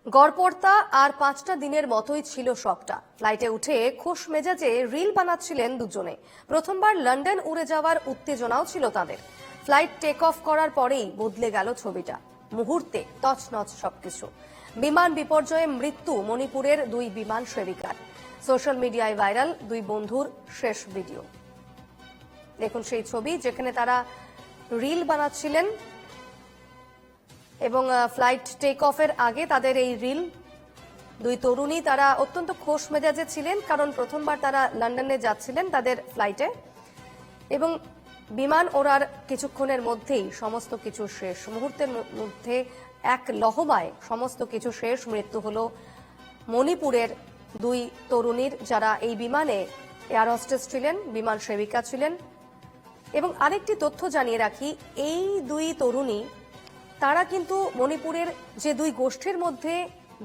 গড়পড়তা আর 5টা দিনের মতোই ছিল সবটা। ফ্লাইটে উঠে খোশ মেজাজে রিল বানাচ্ছিলেন দুজনে। প্রথমবার লন্ডন উড়ে যাওয়ার উত্তেজনাও ছিল তাদের। ফ্লাইট টেক অফ করার পরেই বদলে গেল ছবিটা। মুহূর্তে তছনছ সবকিছু। বিমান বিপর্যয়ে মৃত্যু মণিপুরের 2 বিমান সেবিকার। সোশ্যাল মিডিয়ায় ভাইরাল 2 বন্ধুর শেষ ভিডিও। দেখুন সেই ছবি যেখানে তারা রিল বানাচ্ছিলেন এবং ফ্লাইট টেক অফের আগে তাদের এই রিল। 2 তরুণী তারা অত্যন্ত খোশ মেজাজে ছিলেন, কারণ প্রথমবার তারা লন্ডনে যাচ্ছিলেন তাদের ফ্লাইটে এবং বিমান ওড়ার কিছুক্ষণের মধ্যেই সমস্ত কিছু শেষ। মুহূর্তের মধ্যে এক লহমায় সমস্ত কিছু শেষ। মৃত্যু হলো মণিপুরের 2 তরুণীর, যারা এই বিমানে এয়ার হোস্টেস ছিলেন, বিমান সেবিকা ছিলেন। এবং আরেকটি তথ্য জানিয়ে রাখি, এই 2 তরুণী তারা কিন্তু মণিপুরের যে 2 গোষ্ঠীর মধ্যে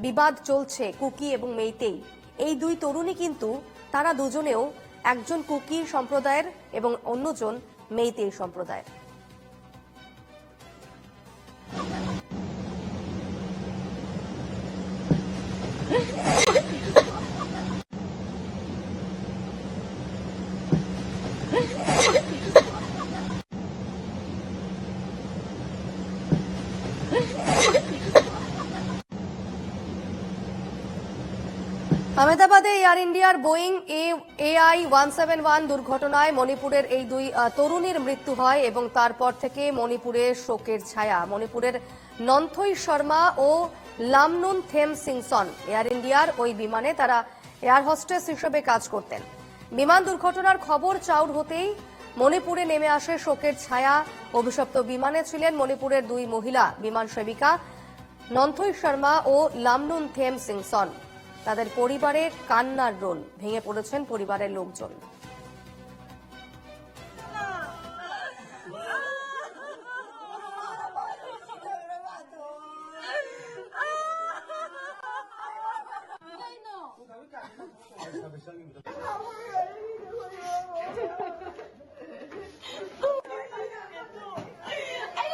বিবাদ চলছে, কুকি এবং মেইতেই, এই 2 তরুণী কিন্তু তারা দুজনেও, একজন কুকি সম্প্রদায়ের এবং অন্যজন মেইতেই সম্প্রদায়ের। আহমেদাবাদে এয়ার ইন্ডিয়ার বোয়িং AI-171 দুর্ঘটনায় মণিপুরের এই 2 তরুণীর মৃত্যু হয় এবং তারপর থেকে মণিপুরে শোকের ছায়া। মণিপুরের নন্থই শর্মা ও লামনুন থেম সিংসন এয়ার ইন্ডিয়ার ওই বিমানে তারা এয়ার হোস্টেস হিসেবে কাজ করতেন। বিমান দুর্ঘটনার খবর চাউর হতেই মণিপুরে নেমে আসে শোকের ছায়া। অভিশপ্ত বিমানে ছিলেন মণিপুরের 2 মহিলা বিমান সেবিকা নন্থই শর্মা ও লামনুন থেম সিংসন। তাদের পরিবারে কান্নার রোল। ভেঙে পড়েছেন পরিবারের লোকজন।